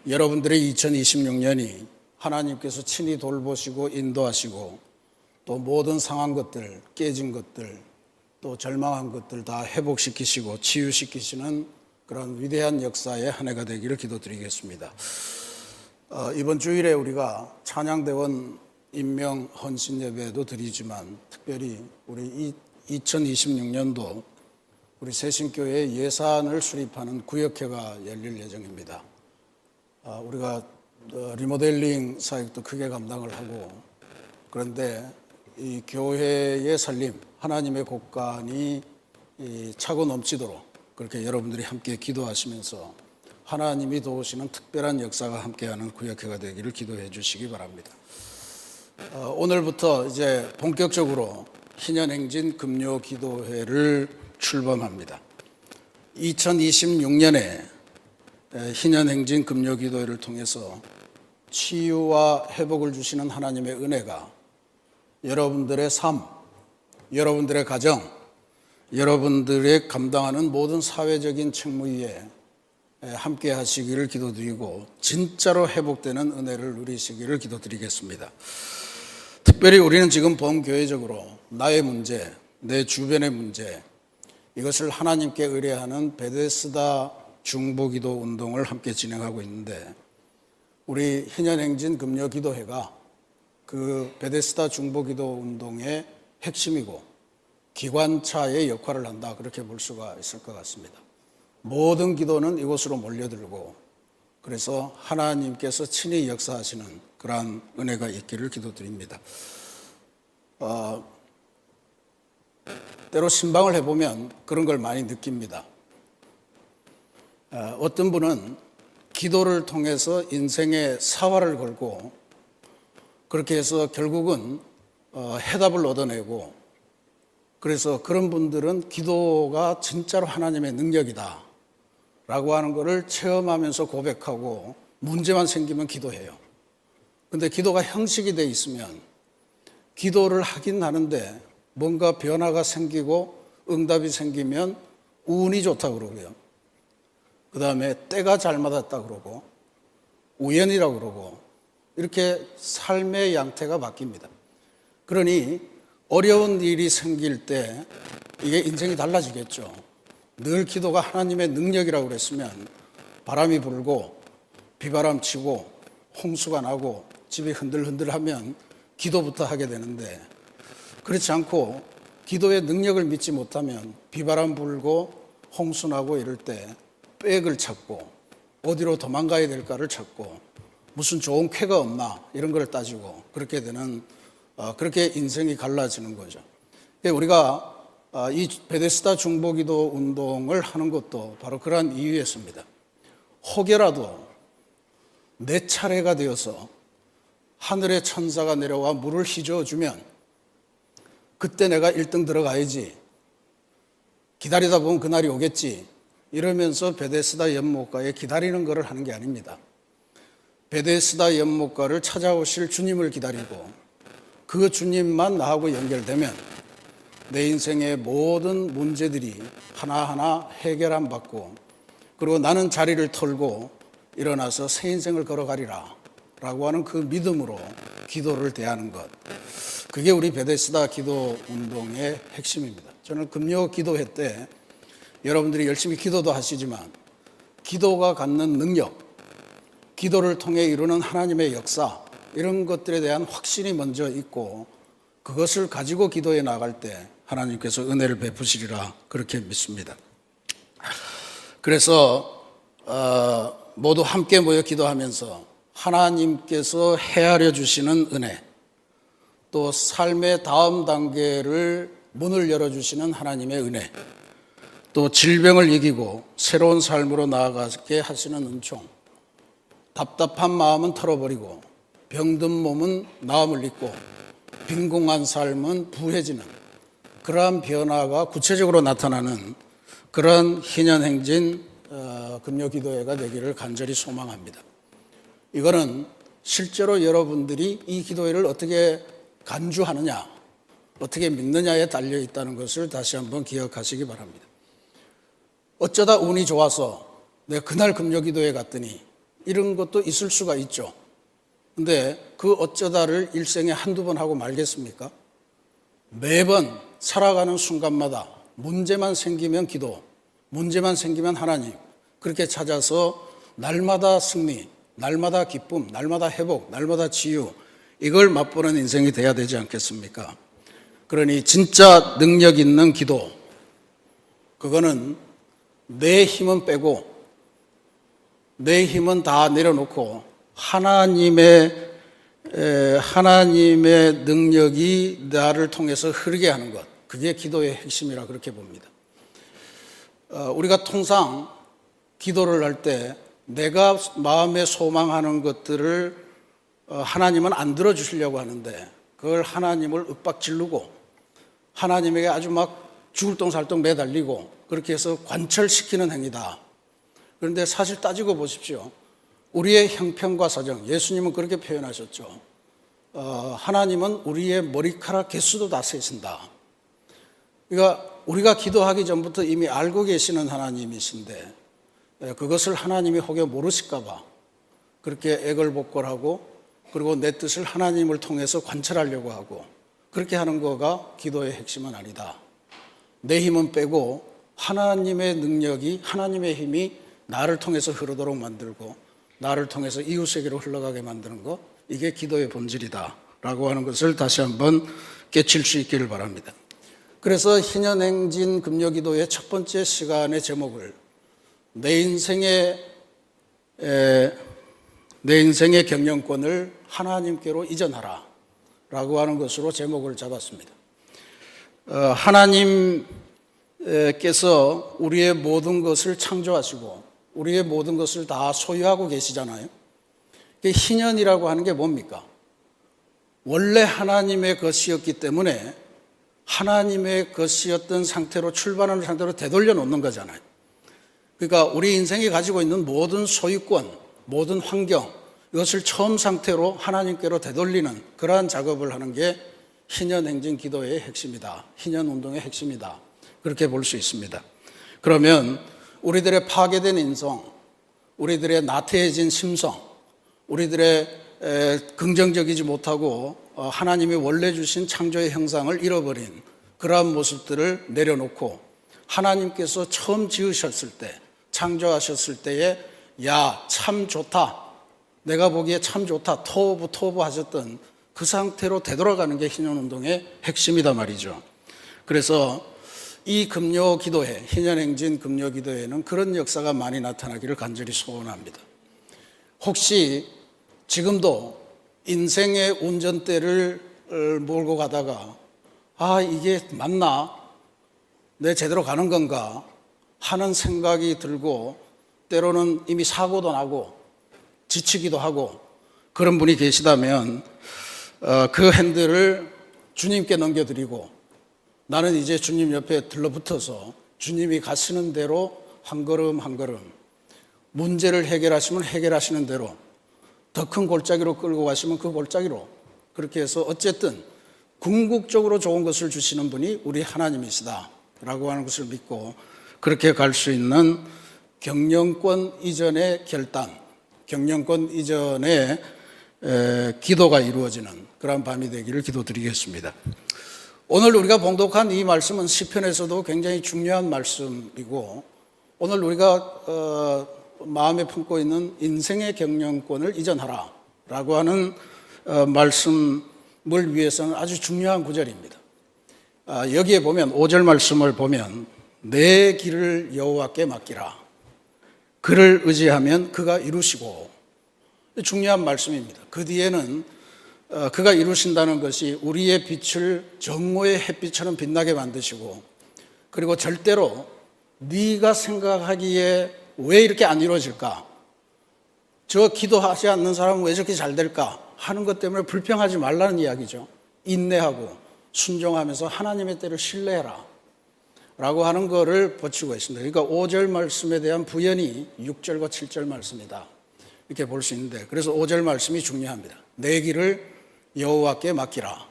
여러분들의 2026년이 하나님께서 친히 돌보시고 인도하시고 또 모든 상한 것들, 깨진 것들, 또 절망한 것들 다 회복시키시고 치유시키시는 그런 위대한 역사의 한 해가 되기를 기도드리겠습니다. 이번 주일에 우리가 찬양대원 임명 헌신 예배도 드리지만 특별히 우리 2026년도 우리 새신교회 예산을 수립하는 구역회가 열릴 예정입니다. 우리가 리모델링 사역도 크게 감당을 하고, 그런데 이 교회의 살림, 하나님의 곳간이 차고 넘치도록 그렇게 여러분들이 함께 기도하시면서 하나님이 도우시는 특별한 역사가 함께하는 구역회가 되기를 기도해 주시기 바랍니다. 오늘부터 이제 본격적으로 희년행진 금요기도회를 출범합니다. 2026년에 희년행진 금요기도회를 통해서 치유와 회복을 주시는 하나님의 은혜가 여러분들의 삶, 여러분들의 가정, 여러분들의 감당하는 모든 사회적인 책무 위에 함께 하시기를 기도드리고 진짜로 회복되는 은혜를 누리시기를 기도드리겠습니다. 특별히 우리는 지금 범교회적으로 나의 문제, 내 주변의 문제, 이것을 하나님께 의뢰하는 베데스다 중보기도 운동을 함께 진행하고 있는데, 우리 희년행진 금요기도회가 그 베데스다 중보기도 운동의 핵심이고 기관차의 역할을 한다, 그렇게 볼 수가 있을 것 같습니다. 모든 기도는 이곳으로 몰려들고, 그래서 하나님께서 친히 역사하시는 그러한 은혜가 있기를 기도드립니다. 때로 신방을 해보면 그런 걸 많이 느낍니다. 어떤 분은 기도를 통해서 인생의 사활을 걸고 그렇게 해서 결국은 해답을 얻어내고, 그래서 그런 분들은 기도가 진짜로 하나님의 능력이다 라고 하는 것을 체험하면서 고백하고 문제만 생기면 기도해요. 근데 기도가 형식이 돼 있으면 기도를 하긴 하는데 뭔가 변화가 생기고 응답이 생기면 운이 좋다 그러고요. 그 다음에 때가 잘 맞았다 그러고 우연이라고 그러고, 이렇게 삶의 양태가 바뀝니다. 그러니 어려운 일이 생길 때 이게 인생이 달라지겠죠. 늘 기도가 하나님의 능력이라고 그랬으면 바람이 불고 비바람 치고 홍수가 나고 집이 흔들흔들하면 기도부터 하게 되는데, 그렇지 않고 기도의 능력을 믿지 못하면 비바람 불고 홍수 나고 이럴 때 백을 찾고 어디로 도망가야 될까를 찾고 무슨 좋은 쾌가 없나 이런 걸 따지고 그렇게 되는, 그렇게 인생이 갈라지는 거죠. 우리가 이 베데스다 중보기도 운동을 하는 것도 바로 그러한 이유였습니다. 혹여라도 내 차례가 되어서 하늘의 천사가 내려와 물을 휘저어주면 그때 내가 1등 들어가야지, 기다리다 보면 그날이 오겠지, 이러면서 베데스다 연못가에 기다리는 것을 하는 게 아닙니다. 베데스다 연못가를 찾아오실 주님을 기다리고 그 주님만 나하고 연결되면 내 인생의 모든 문제들이 하나하나 해결함 받고, 그리고 나는 자리를 털고 일어나서 새 인생을 걸어가리라 라고 하는 그 믿음으로 기도를 대하는 것, 그게 우리 베데스다 기도 운동의 핵심입니다. 저는 금요 기도회 때 여러분들이 열심히 기도도 하시지만 기도가 갖는 능력, 기도를 통해 이루는 하나님의 역사, 이런 것들에 대한 확신이 먼저 있고 그것을 가지고 기도해 나갈 때 하나님께서 은혜를 베푸시리라 그렇게 믿습니다. 그래서 모두 함께 모여 기도하면서 하나님께서 헤아려 주시는 은혜, 또 삶의 다음 단계를 문을 열어주시는 하나님의 은혜, 또 질병을 이기고 새로운 삶으로 나아가게 하시는 은총, 답답한 마음은 털어버리고 병든 몸은 나음을 입고 빈궁한 삶은 부해지는 그러한 변화가 구체적으로 나타나는 그런 희년행진 금요기도회가 되기를 간절히 소망합니다. 이거는 실제로 여러분들이 이 기도회를 어떻게 간주하느냐, 어떻게 믿느냐에 달려 있다는 것을 다시 한번 기억하시기 바랍니다. 어쩌다 운이 좋아서 내가 그날 금요기도회 갔더니 이런 것도 있을 수가 있죠. 근데 그 어쩌다를 일생에 한두 번 하고 말겠습니까? 매번 살아가는 순간마다 문제만 생기면 기도, 문제만 생기면 하나님, 그렇게 찾아서 날마다 승리, 날마다 기쁨, 날마다 회복, 날마다 치유, 이걸 맛보는 인생이 돼야 되지 않겠습니까? 그러니 진짜 능력 있는 기도, 그거는 내 힘은 빼고 내 힘은 다 내려놓고 하나님의 능력이 나를 통해서 흐르게 하는 것, 그게 기도의 핵심이라 그렇게 봅니다. 우리가 통상 기도를 할 때 내가 마음에 소망하는 것들을 하나님은 안 들어주시려고 하는데 그걸 하나님을 윽박지르고 하나님에게 아주 막 죽을 똥살똥 매달리고 그렇게 해서 관철시키는 행위다. 그런데 사실 따지고 보십시오. 우리의 형편과 사정, 예수님은 그렇게 표현하셨죠. 하나님은 우리의 머리카락 개수도 다 세신다. 그러니까 우리가 기도하기 전부터 이미 알고 계시는 하나님이신데 그것을 하나님이 혹여 모르실까 봐 그렇게 애걸복걸하고 그리고 내 뜻을 하나님을 통해서 관철하려고 하고 그렇게 하는 거가 기도의 핵심은 아니다. 내 힘은 빼고 하나님의 능력이, 하나님의 힘이 나를 통해서 흐르도록 만들고 나를 통해서 이웃에게로 흘러가게 만드는 것, 이게 기도의 본질이다 라고 하는 것을 다시 한번 깨칠 수 있기를 바랍니다. 그래서 희년행진 금요기도의 첫 번째 시간의 제목을 내 인생의 경영권을 하나님께로 이전하라 라고 하는 것으로 제목을 잡았습니다. 하나님께서 우리의 모든 것을 창조하시고 우리의 모든 것을 다 소유하고 계시잖아요. 희년이라고 하는 게 뭡니까? 원래 하나님의 것이었기 때문에 하나님의 것이었던 상태로 출발하는 상태로 되돌려 놓는 거잖아요. 그러니까 우리 인생이 가지고 있는 모든 소유권, 모든 환경, 이것을 처음 상태로 하나님께로 되돌리는 그러한 작업을 하는 게 희년행진 기도의 핵심이다. 희년운동의 핵심이다. 그렇게 볼 수 있습니다. 그러면 우리들의 파괴된 인성, 우리들의 나태해진 심성, 우리들의 긍정적이지 못하고 하나님이 원래 주신 창조의 형상을 잃어버린 그러한 모습들을 내려놓고 하나님께서 처음 지으셨을 때, 창조하셨을 때에 야, 참 좋다. 내가 보기에 참 좋다. 토부 하셨던 그 상태로 되돌아가는 게 희년운동의 핵심이다 말이죠. 그래서 이 금요 기도회, 희년행진 금요 기도회는 그런 역사가 많이 나타나기를 간절히 소원합니다. 혹시 지금도 인생의 운전대를 몰고 가다가 이게 맞나? 내 제대로 가는 건가? 하는 생각이 들고 때로는 이미 사고도 나고 지치기도 하고 그런 분이 계시다면 그 핸들을 주님께 넘겨드리고 나는 이제 주님 옆에 들러붙어서 주님이 가시는 대로 한 걸음 한 걸음 문제를 해결하시면 해결하시는 대로 더 큰 골짜기로 끌고 가시면 그 골짜기로 그렇게 해서 어쨌든 궁극적으로 좋은 것을 주시는 분이 우리 하나님이시다 라고 하는 것을 믿고 그렇게 갈 수 있는 경영권 이전의 결단, 경영권 이전의 기도가 이루어지는 그런 밤이 되기를 기도드리겠습니다. 오늘 우리가 봉독한 이 말씀은 시편에서도 굉장히 중요한 말씀이고 오늘 우리가 마음에 품고 있는 인생의 경영권을 이전하라 라고 하는 말씀을 위해서는 아주 중요한 구절입니다. 여기에 보면 5절 말씀을 보면 내 길을 여호와께 맡기라. 그를 의지하면 그가 이루시고, 중요한 말씀입니다. 그 뒤에는 그가 이루신다는 것이 우리의 빛을 정오의 햇빛처럼 빛나게 만드시고 그리고 절대로 네가 생각하기에 왜 이렇게 안 이루어질까? 저 기도하지 않는 사람은 왜 저렇게 잘 될까? 하는 것 때문에 불평하지 말라는 이야기죠. 인내하고 순종하면서 하나님의 때를 신뢰해라 라고 하는 거를 붙이고 있습니다. 그러니까 5절 말씀에 대한 부연이 6절과 7절 말씀이다 이렇게 볼 수 있는데 그래서 5절 말씀이 중요합니다. 내 길을 여호와께 맡기라.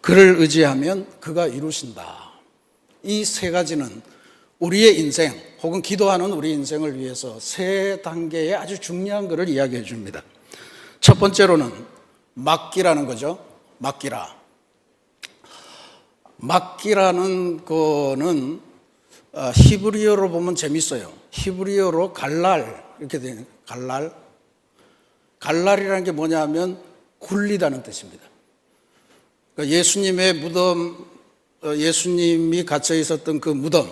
그를 의지하면 그가 이루신다. 이 세 가지는 우리의 인생 혹은 기도하는 우리 인생을 위해서 세 단계의 아주 중요한 것을 이야기해 줍니다. 첫 번째로는 맡기라는 거죠. 맡기라. 맡기라는 거는 히브리어로 보면 재밌어요. 히브리어로 갈랄 이렇게 되는 갈랄. 갈랄이라는 게 뭐냐면 굴리다는 뜻입니다. 그러니까 예수님의 무덤, 예수님이 갇혀 있었던 그 무덤,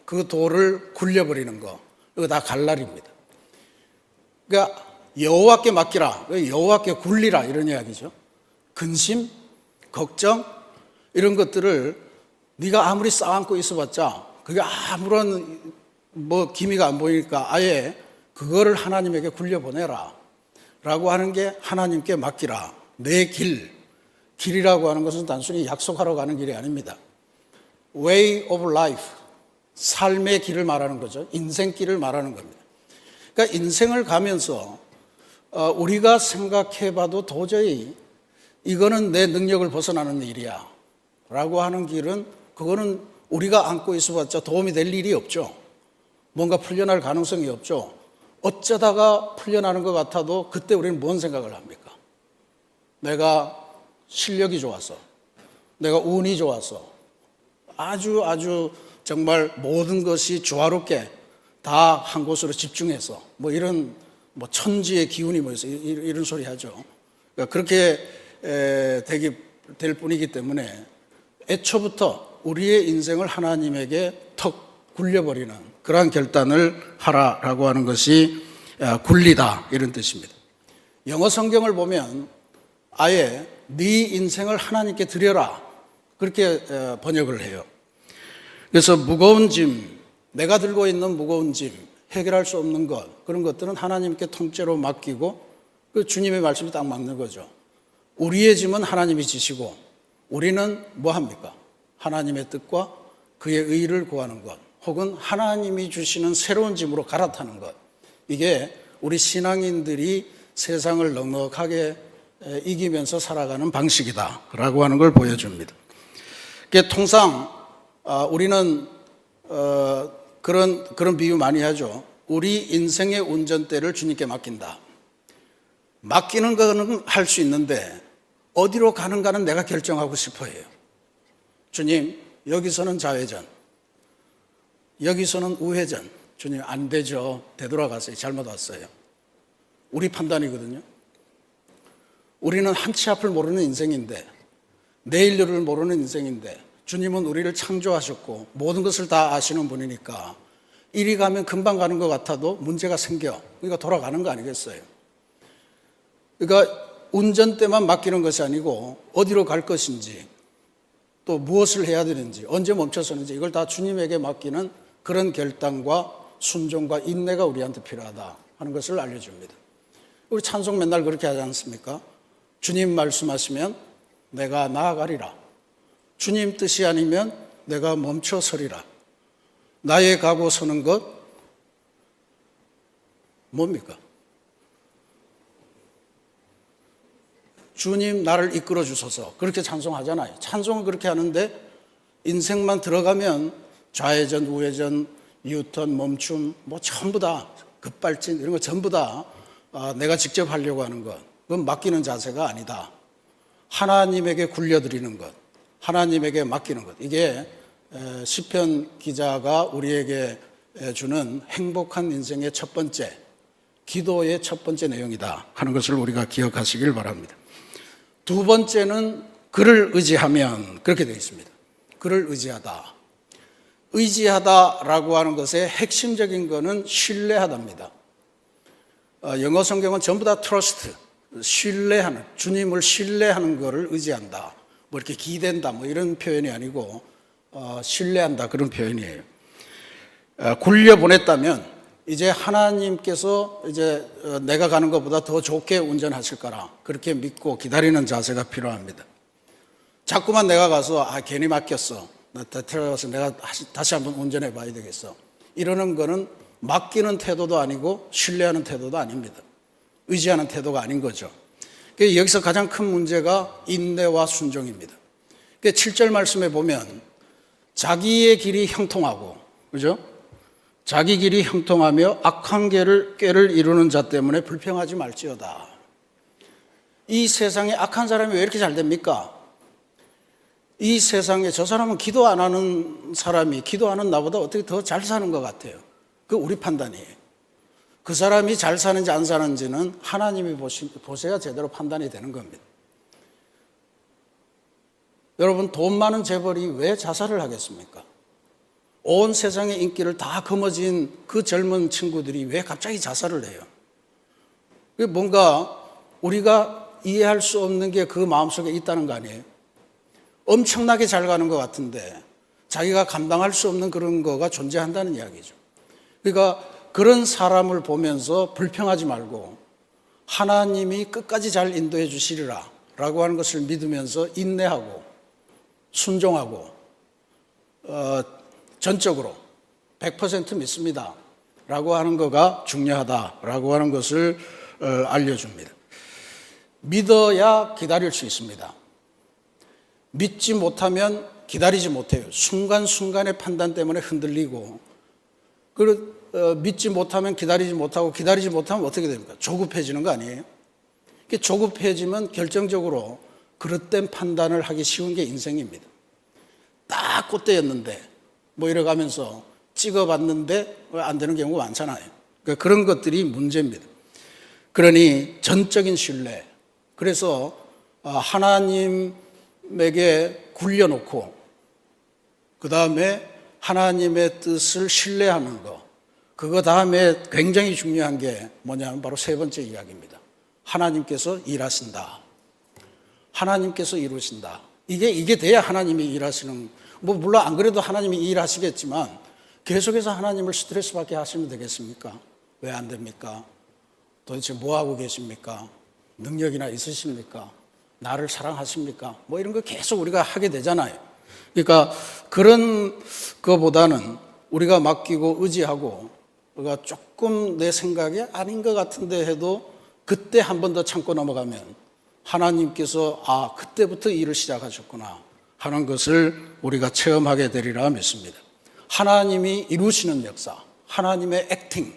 그 돌을 굴려버리는 거, 이거 다 갈랄입니다. 그러니까 여호와께 맡기라, 여호와께 굴리라 이런 이야기죠. 근심, 걱정 이런 것들을 네가 아무리 쌓아안고 있어봤자 그게 아무런 기미가 안 보이니까 아예 그거를 하나님에게 굴려보내라 라고 하는 게 하나님께 맡기라. 내 길이라고 하는 것은 단순히 약속하러 가는 길이 아닙니다. Way of life, 삶의 길을 말하는 거죠. 인생길을 말하는 겁니다. 그러니까 인생을 가면서 우리가 생각해봐도 도저히 이거는 내 능력을 벗어나는 일이야 라고 하는 길은 그거는 우리가 안고 있어봤자 도움이 될 일이 없죠. 뭔가 풀려날 가능성이 없죠. 어쩌다가 풀려나는 것 같아도 그때 우리는 뭔 생각을 합니까? 내가 실력이 좋아서, 내가 운이 좋아서, 아주 정말 모든 것이 조화롭게 다 한 곳으로 집중해서 이런 천지의 기운이 모여서 이런 소리 하죠. 그러니까 그렇게 될 뿐이기 때문에 애초부터 우리의 인생을 하나님에게 턱 굴려버리는 그러한 결단을 하라라고 하는 것이 굴리다 이런 뜻입니다. 영어 성경을 보면 아예 네 인생을 하나님께 드려라 그렇게 번역을 해요. 그래서 무거운 짐, 내가 들고 있는 무거운 짐, 해결할 수 없는 것 그런 것들은 하나님께 통째로 맡기고 그 주님의 말씀이 딱 맞는 거죠. 우리의 짐은 하나님이 지시고 우리는 뭐 합니까? 하나님의 뜻과 그의 의를 구하는 것 혹은 하나님이 주시는 새로운 짐으로 갈아타는 것, 이게 우리 신앙인들이 세상을 넉넉하게 이기면서 살아가는 방식이다라고 하는 걸 보여줍니다. 통상 우리는 그런 비유 많이 하죠. 우리 인생의 운전대를 주님께 맡긴다. 맡기는 거는 할 수 있는데 어디로 가는가는 내가 결정하고 싶어 해요. 주님, 여기서는 좌회전, 여기서는 우회전. 주님, 안 되죠. 되돌아가세요. 잘못 왔어요. 우리 판단이거든요. 우리는 한 치 앞을 모르는 인생인데, 내일을 모르는 인생인데, 주님은 우리를 창조하셨고 모든 것을 다 아시는 분이니까 이리 가면 금방 가는 것 같아도 문제가 생겨. 그러니까 돌아가는 거 아니겠어요? 그러니까 운전대만 맡기는 것이 아니고 어디로 갈 것인지 또 무엇을 해야 되는지 언제 멈춰서는지 이걸 다 주님에게 맡기는 그런 결단과 순종과 인내가 우리한테 필요하다 하는 것을 알려줍니다. 우리 찬송 맨날 그렇게 하지 않습니까? 주님 말씀하시면 내가 나아가리라. 주님 뜻이 아니면 내가 멈춰 서리라. 나의 가고 서는 것 뭡니까? 주님 나를 이끌어 주소서. 그렇게 찬송하잖아요. 찬송은 그렇게 하는데 인생만 들어가면 좌회전, 우회전, 유턴, 멈춤 전부 다 급발진 이런 거 전부 다 내가 직접 하려고 하는 것, 그건 맡기는 자세가 아니다. 하나님에게 굴려드리는 것, 하나님에게 맡기는 것, 이게 시편 기자가 우리에게 주는 행복한 인생의 첫 번째, 기도의 첫 번째 내용이다 하는 것을 우리가 기억하시길 바랍니다. 두 번째는 그를 의지하면, 그렇게 되어 있습니다. 그를 의지하다. 의지하다라고 하는 것의 핵심적인 것은 신뢰하다입니다. 영어 성경은 전부 다 trust, 신뢰하는, 주님을 신뢰하는 것을 의지한다. 이렇게 기댄다 이런 표현이 아니고 신뢰한다 그런 표현이에요. 굴려보냈다면 이제 하나님께서 이제 내가 가는 것보다 더 좋게 운전하실 거라 그렇게 믿고 기다리는 자세가 필요합니다. 자꾸만 내가 가서 괜히 맡겼어. 나 데려가서 내가 다시 한번 운전해 봐야 되겠어. 이러는 거는 맡기는 태도도 아니고 신뢰하는 태도도 아닙니다. 의지하는 태도가 아닌 거죠. 여기서 가장 큰 문제가 인내와 순종입니다. 7절 말씀에 보면 자기의 길이 형통하고, 그죠? 자기 길이 형통하며 악한 꾀를 이루는 자 때문에 불평하지 말지어다. 이 세상에 악한 사람이 왜 이렇게 잘 됩니까? 이 세상에 저 사람은 기도 안 하는 사람이 기도하는 나보다 어떻게 더 잘 사는 것 같아요. 그 우리 판단이에요. 그 사람이 잘 사는지 안 사는지는 하나님이 보셔야 제대로 판단이 되는 겁니다. 여러분, 돈 많은 재벌이 왜 자살을 하겠습니까? 온 세상의 인기를 다 거머쥔 그 젊은 친구들이 왜 갑자기 자살을 해요? 뭔가 우리가 이해할 수 없는 게 그 마음속에 있다는 거 아니에요? 엄청나게 잘 가는 것 같은데 자기가 감당할 수 없는 그런 거가 존재한다는 이야기죠. 그러니까 그런 사람을 보면서 불평하지 말고 하나님이 끝까지 잘 인도해 주시리라 라고 하는 것을 믿으면서 인내하고 순종하고 전적으로 100% 믿습니다 라고 하는 거가 중요하다라고 하는 것을 알려줍니다. 믿어야 기다릴 수 있습니다. 믿지 못하면 기다리지 못해요. 순간순간의 판단 때문에 흔들리고, 믿지 못하면 기다리지 못하고, 기다리지 못하면 어떻게 됩니까? 조급해지는 거 아니에요? 조급해지면 결정적으로 그릇된 판단을 하기 쉬운 게 인생입니다. 딱 그때였는데 뭐 이래가면서 찍어봤는데 안 되는 경우가 많잖아요. 그러니까 그런 것들이 문제입니다. 그러니 전적인 신뢰, 그래서 하나님에게 굴려놓고 그 다음에 하나님의 뜻을 신뢰하는 거, 그거 다음에 굉장히 중요한 게 뭐냐면 바로 세 번째 이야기입니다. 하나님께서 일하신다. 하나님께서 이루신다. 이게 돼야 하나님이 일하시는, 물론 안 그래도 하나님이 일하시겠지만 계속해서 하나님을 스트레스 받게 하시면 되겠습니까? 왜 안 됩니까? 도대체 뭐 하고 계십니까? 능력이나 있으십니까? 나를 사랑하십니까? 뭐 이런 거 계속 우리가 하게 되잖아요. 그러니까 그런 거보다는 우리가 맡기고 의지하고 우리가 조금 내 생각이 아닌 것 같은데 해도 그때 한 번 더 참고 넘어가면 하나님께서 그때부터 일을 시작하셨구나 하는 것을 우리가 체험하게 되리라 믿습니다. 하나님이 이루시는 역사, 하나님의 액팅,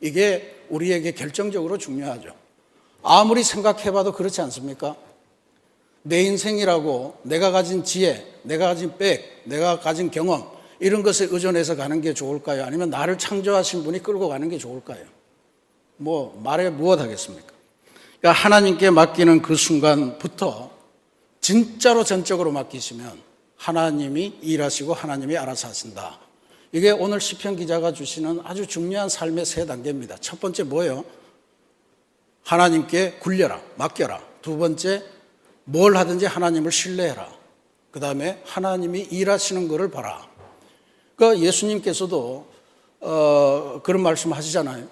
이게 우리에게 결정적으로 중요하죠. 아무리 생각해봐도 그렇지 않습니까? 내 인생이라고 내가 가진 지혜, 내가 가진 백, 내가 가진 경험, 이런 것에 의존해서 가는 게 좋을까요? 아니면 나를 창조하신 분이 끌고 가는 게 좋을까요? 말에 무엇 하겠습니까? 그러니까 하나님께 맡기는 그 순간부터 진짜로 전적으로 맡기시면 하나님이 일하시고 하나님이 알아서 하신다. 이게 오늘 시편 기자가 주시는 아주 중요한 삶의 세 단계입니다. 첫 번째 뭐예요? 하나님께 굴려라, 맡겨라. 두 번째, 뭘 하든지 하나님을 신뢰해라. 그 다음에 하나님이 일하시는 것을 봐라. 그러니까 예수님께서도 그런 말씀 하시잖아요.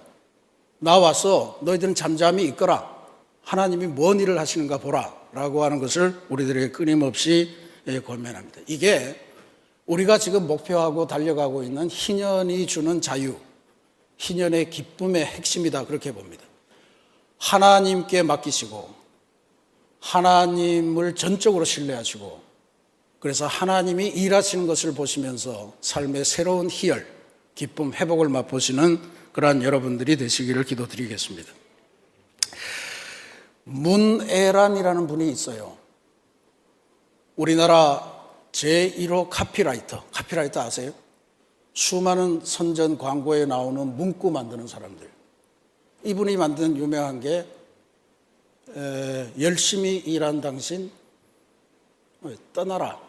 나와서 너희들은 잠잠히 있거라. 하나님이 뭔 일을 하시는가 보라 라고 하는 것을 우리들에게 끊임없이 권면합니다. 이게 우리가 지금 목표하고 달려가고 있는 희년이 주는 자유, 희년의 기쁨의 핵심이다, 그렇게 봅니다. 하나님께 맡기시고 하나님을 전적으로 신뢰하시고, 그래서 하나님이 일하시는 것을 보시면서 삶의 새로운 희열, 기쁨, 회복을 맛보시는 그러한 여러분들이 되시기를 기도드리겠습니다. 문애란이라는 분이 있어요. 우리나라 제1호 카피라이터 아세요? 수많은 선전 광고에 나오는 문구 만드는 사람들. 이분이 만든 유명한 게 열심히 일한 당신 떠나라,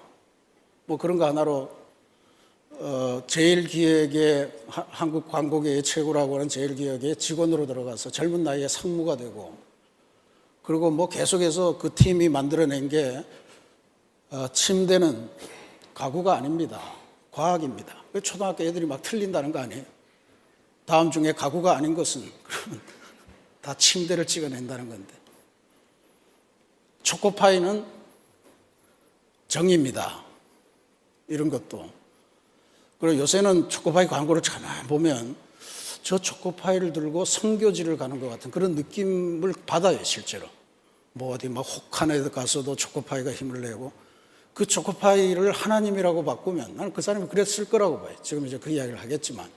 그런 거 하나로 제일기획의, 한국 광고계의 최고라고 하는 제일기획의 직원으로 들어가서 젊은 나이에 상무가 되고, 그리고 계속해서 그 팀이 만들어낸 게 침대는 가구가 아닙니다. 과학입니다. 초등학교 애들이 막 틀린다는 거 아니에요? 다음 중에 가구가 아닌 것은 그러면 다 침대를 찍어낸다는 건데, 초코파이는 정의입니다. 이런 것도. 그리고 요새는 초코파이 광고를 가만 보면 저 초코파이를 들고 선교지를 가는 것 같은 그런 느낌을 받아요, 실제로. 어디 혹한에 가서도 초코파이가 힘을 내고, 그 초코파이를 하나님이라고 바꾸면 나는 그 사람이 그랬을 거라고 봐요. 지금 이제 그 이야기를 하겠지만.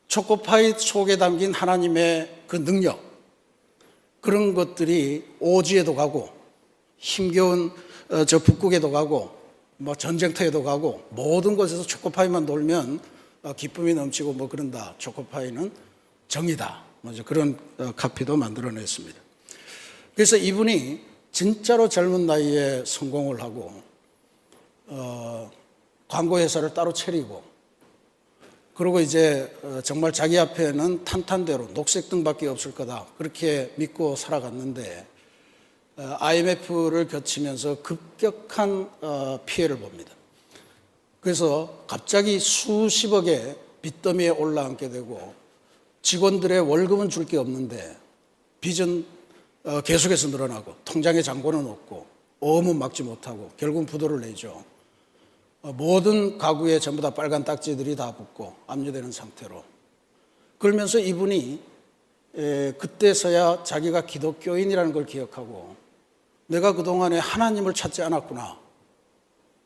초코파이 속에 담긴 하나님의 그 능력, 그런 것들이 오지에도 가고 힘겨운 저 북극에도 가고 뭐 전쟁터에도 가고 모든 곳에서 초코파이만 돌면 기쁨이 넘치고 뭐 그런다. 초코파이는 정이다. 먼저 그런 카피도 만들어냈습니다. 그래서 이분이 진짜로 젊은 나이에 성공을 하고 광고회사를 따로 차리고, 그리고 이제 정말 자기 앞에는 탄탄대로 녹색등밖에 없을 거다 그렇게 믿고 살아갔는데 IMF를 거치면서 급격한 피해를 봅니다. 그래서 갑자기 수십억의 빚더미에 올라앉게 되고 직원들의 월급은 줄 게 없는데 빚은 계속해서 늘어나고 통장에 잔고는 없고 어음은 막지 못하고 결국은 부도를 내죠. 모든 가구에 전부 다 빨간 딱지들이 다 붙고 압류되는 상태로. 그러면서 이분이 그때서야 자기가 기독교인이라는 걸 기억하고 내가 그동안에 하나님을 찾지 않았구나,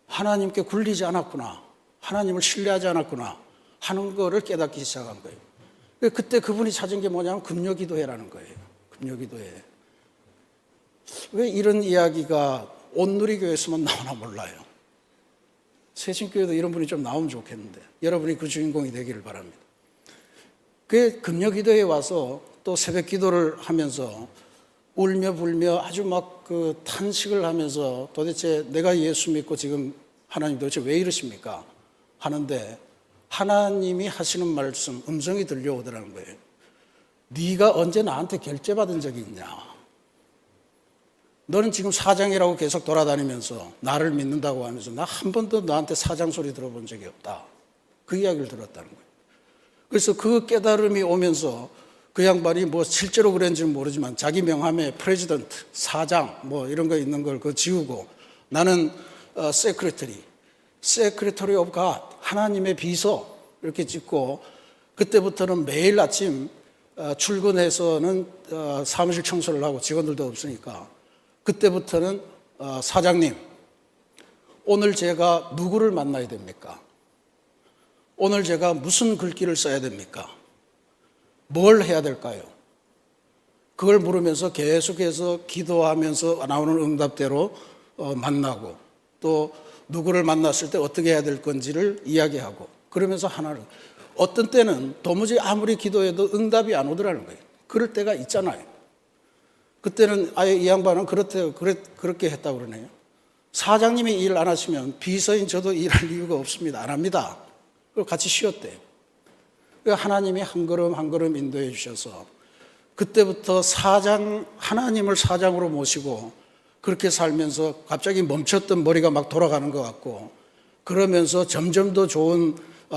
하나님께 굴리지 않았구나, 하나님을 신뢰하지 않았구나 하는 거를 깨닫기 시작한 거예요. 그때 그분이 찾은 게 뭐냐면 금요기도회라는 거예요. 금요기도회. 왜 이런 이야기가 온누리교회에서만 나오나 몰라요. 새신교회도 이런 분이 좀 나오면 좋겠는데 여러분이 그 주인공이 되기를 바랍니다. 그 금요기도에 와서 또 새벽 기도를 하면서 울며 불며 아주 막 그 탄식을 하면서 도대체 내가 예수 믿고 지금 하나님 도대체 왜 이러십니까? 하는데 하나님이 하시는 말씀, 음성이 들려오더라는 거예요. 네가 언제 나한테 결제받은 적이 있냐? 너는 지금 사장이라고 계속 돌아다니면서 나를 믿는다고 하면서 나 한 번도 너한테 사장 소리 들어본 적이 없다. 그 이야기를 들었다는 거예요. 그래서 그 깨달음이 오면서 그 양반이 뭐 실제로 그랬는지는 모르지만 자기 명함에 프레지던트, 사장 뭐 이런 거 있는 걸 그거 지우고 나는 세크레터리 오브 갓, 하나님의 비서 이렇게 찍고 그때부터는 매일 아침 출근해서는 사무실 청소를 하고 직원들도 없으니까 그때부터는 사장님, 오늘 제가 누구를 만나야 됩니까? 오늘 제가 무슨 글귀를 써야 됩니까? 뭘 해야 될까요? 그걸 물으면서 계속해서 기도하면서 나오는 응답대로 만나고 또 누구를 만났을 때 어떻게 해야 될 건지를 이야기하고 그러면서 하나를 어떤 때는 도무지 아무리 기도해도 응답이 안 오더라는 거예요. 그럴 때가 있잖아요. 그때는 아예 이 양반은 그렇게 했다고 그러네요. 사장님이 일 안 하시면 비서인 저도 일할 이유가 없습니다. 안 합니다. 그리고 같이 쉬었대요. 하나님이 한 걸음 한 걸음 인도해 주셔서 그때부터 하나님을 사장으로 모시고 그렇게 살면서 갑자기 멈췄던 머리가 막 돌아가는 것 같고 그러면서 점점 더 좋은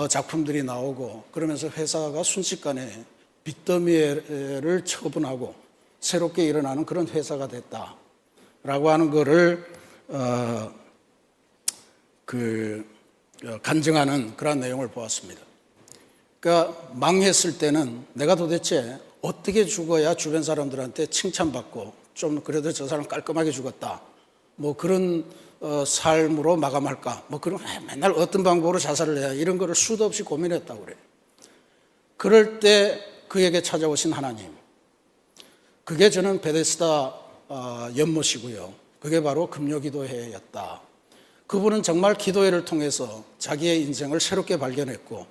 작품들이 나오고 그러면서 회사가 순식간에 빚더미를 처분하고 새롭게 일어나는 그런 회사가 됐다라고 하는 거를 간증하는 그런 내용을 보았습니다. 그러니까 망했을 때는 내가 도대체 어떻게 죽어야 주변 사람들한테 칭찬받고 좀 그래도 저 사람 깔끔하게 죽었다 뭐 그런 삶으로 마감할까 뭐 그런 맨날 어떤 방법으로 자살을 해야 이런 거를 수도 없이 고민했다고 그래요. 그럴 때 그에게 찾아오신 하나님, 그게 저는 베데스다 연못이고요. 그게 바로 금요기도회였다. 그분은 정말 기도회를 통해서 자기의 인생을 새롭게 발견했고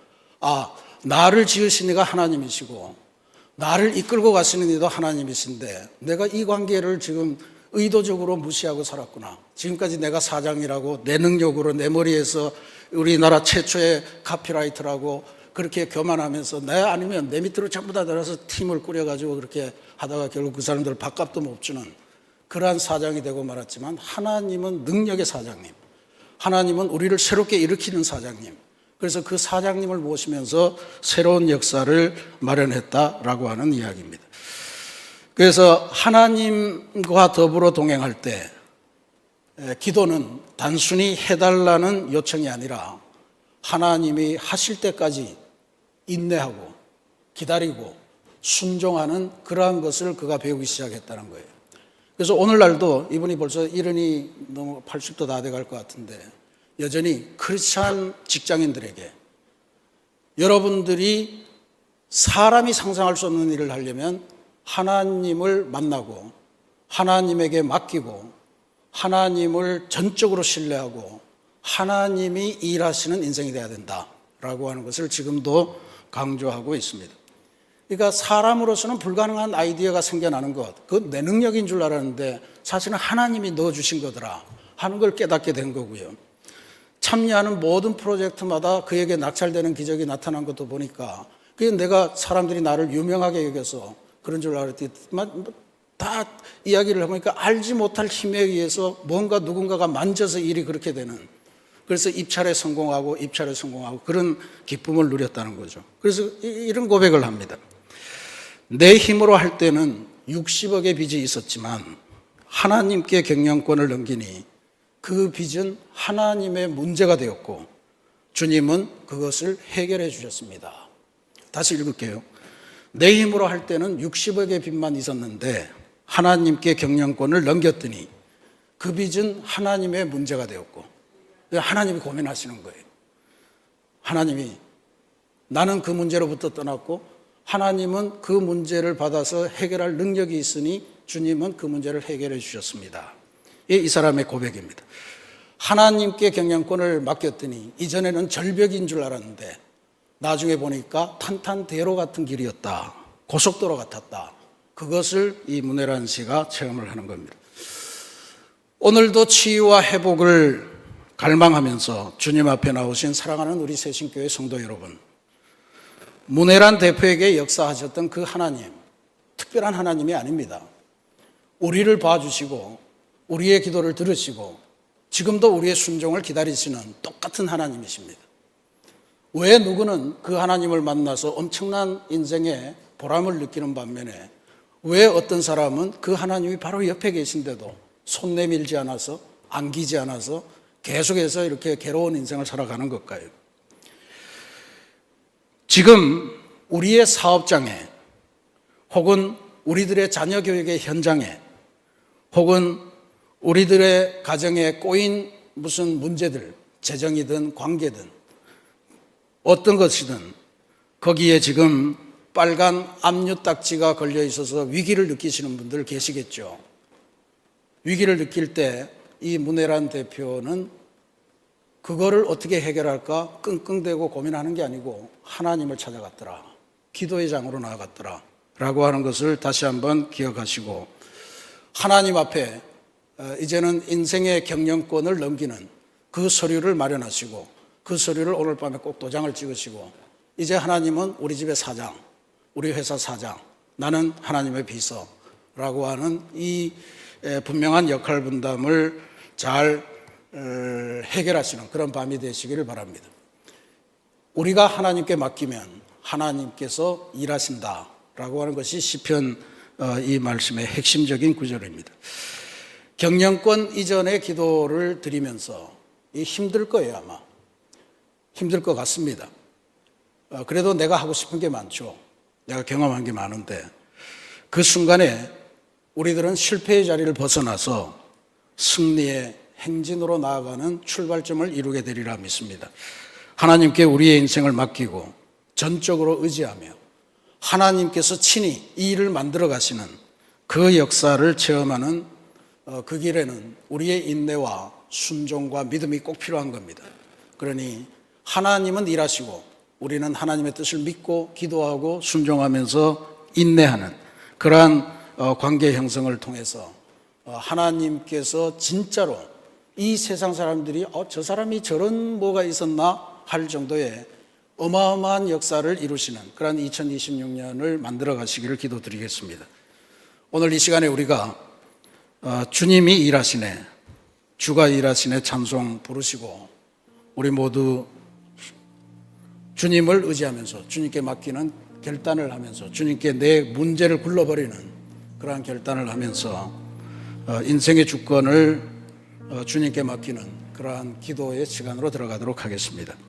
나를 지으신 이가 하나님이시고 나를 이끌고 가시는 이도 하나님이신데 내가 이 관계를 지금 의도적으로 무시하고 살았구나. 지금까지 내가 사장이라고 내 능력으로 내 머리에서 우리나라 최초의 카피라이터라고 그렇게 교만하면서 내 아니면 내 밑으로 전부 다 들어서 팀을 꾸려가지고 그렇게 하다가 결국 그 사람들 밥값도 못 주는 그러한 사장이 되고 말았지만 하나님은 능력의 사장님, 하나님은 우리를 새롭게 일으키는 사장님. 그래서 그 사장님을 모시면서 새로운 역사를 마련했다라고 하는 이야기입니다. 그래서 하나님과 더불어 동행할 때 기도는 단순히 해달라는 요청이 아니라 하나님이 하실 때까지 인내하고 기다리고 순종하는 그러한 것을 그가 배우기 시작했다는 거예요. 그래서 오늘날도 이분이 벌써 이른이 너무 80도 다 돼갈 것 같은데 여전히 크리스찬 직장인들에게 여러분들이 사람이 상상할 수 없는 일을 하려면 하나님을 만나고 하나님에게 맡기고 하나님을 전적으로 신뢰하고 하나님이 일하시는 인생이 돼야 된다라고 하는 것을 지금도 강조하고 있습니다. 그러니까 사람으로서는 불가능한 아이디어가 생겨나는 것, 그건 내 능력인 줄 알았는데 사실은 하나님이 넣어주신 거더라 하는 걸 깨닫게 된 거고요. 참여하는 모든 프로젝트마다 그에게 낙찰되는 기적이 나타난 것도 보니까 그게 내가 사람들이 나를 유명하게 여겨서 그런 줄 알았지만 다 이야기를 해보니까 알지 못할 힘에 의해서 뭔가 누군가가 만져서 일이 그렇게 되는, 그래서 입찰에 성공하고 그런 기쁨을 누렸다는 거죠. 그래서 이런 고백을 합니다. 내 힘으로 할 때는 60억의 빚이 있었지만 하나님께 경영권을 넘기니 그 빚은 하나님의 문제가 되었고 주님은 그것을 해결해 주셨습니다. 다시 읽을게요. 내 힘으로 할 때는 60억의 빚만 있었는데 하나님께 경영권을 넘겼더니 그 빚은 하나님의 문제가 되었고, 하나님이 고민하시는 거예요. 하나님이, 나는 그 문제로부터 떠났고 하나님은 그 문제를 받아서 해결할 능력이 있으니 주님은 그 문제를 해결해 주셨습니다. 이 사람의 고백입니다. 하나님께 경영권을 맡겼더니 이전에는 절벽인 줄 알았는데 나중에 보니까 탄탄대로 같은 길이었다. 고속도로 같았다. 그것을 이 문혜란 씨가 체험을 하는 겁니다. 오늘도 치유와 회복을 갈망하면서 주님 앞에 나오신 사랑하는 우리 새신교회 성도 여러분, 문혜란 대표에게 역사하셨던 그 하나님, 특별한 하나님이 아닙니다. 우리를 봐주시고 우리의 기도를 들으시고 지금도 우리의 순종을 기다리시는 똑같은 하나님이십니다. 왜 누구는 그 하나님을 만나서 엄청난 인생의 보람을 느끼는 반면에 왜 어떤 사람은 그 하나님이 바로 옆에 계신데도 손 내밀지 않아서 안기지 않아서 계속해서 이렇게 괴로운 인생을 살아가는 걸까요? 지금 우리의 사업장에 혹은 우리들의 자녀 교육의 현장에 혹은 우리들의 가정에 꼬인 무슨 문제들, 재정이든 관계든 어떤 것이든 거기에 지금 빨간 압류 딱지가 걸려 있어서 위기를 느끼시는 분들 계시겠죠. 위기를 느낄 때 이 문혜란 대표는 그거를 어떻게 해결할까 끙끙대고 고민하는 게 아니고 하나님을 찾아갔더라. 기도의 장으로 나아갔더라. 라고 하는 것을 다시 한번 기억하시고 하나님 앞에 이제는 인생의 경영권을 넘기는 그 서류를 마련하시고 그 서류를 오늘 밤에 꼭 도장을 찍으시고 이제 하나님은 우리 집의 사장, 우리 회사 사장, 나는 하나님의 비서라고 하는 이 분명한 역할 분담을 잘 해결하시는 그런 밤이 되시기를 바랍니다. 우리가 하나님께 맡기면 하나님께서 일하신다라고 하는 것이 시편 이 말씀의 핵심적인 구절입니다. 경영권 이전의 기도를 드리면서 힘들 거예요. 아마 힘들 것 같습니다. 그래도 내가 하고 싶은 게 많죠. 내가 경험한 게 많은데 그 순간에 우리들은 실패의 자리를 벗어나서 승리의 행진으로 나아가는 출발점을 이루게 되리라 믿습니다. 하나님께 우리의 인생을 맡기고 전적으로 의지하며 하나님께서 친히 이 일을 만들어 가시는 그 역사를 체험하는 그 길에는 우리의 인내와 순종과 믿음이 꼭 필요한 겁니다. 그러니 하나님은 일하시고 우리는 하나님의 뜻을 믿고 기도하고 순종하면서 인내하는 그러한 관계 형성을 통해서 하나님께서 진짜로 이 세상 사람들이 저 사람이 저런 뭐가 있었나 할 정도의 어마어마한 역사를 이루시는 그런 2026년을 만들어 가시기를 기도드리겠습니다. 오늘 이 시간에 우리가 주님이 일하시네, 주가 일하시네 찬송 부르시고 우리 모두 주님을 의지하면서 주님께 맡기는 결단을 하면서 주님께 내 문제를 굴러버리는 그러한 결단을 하면서 인생의 주권을 주님께 맡기는 그러한 기도의 시간으로 들어가도록 하겠습니다.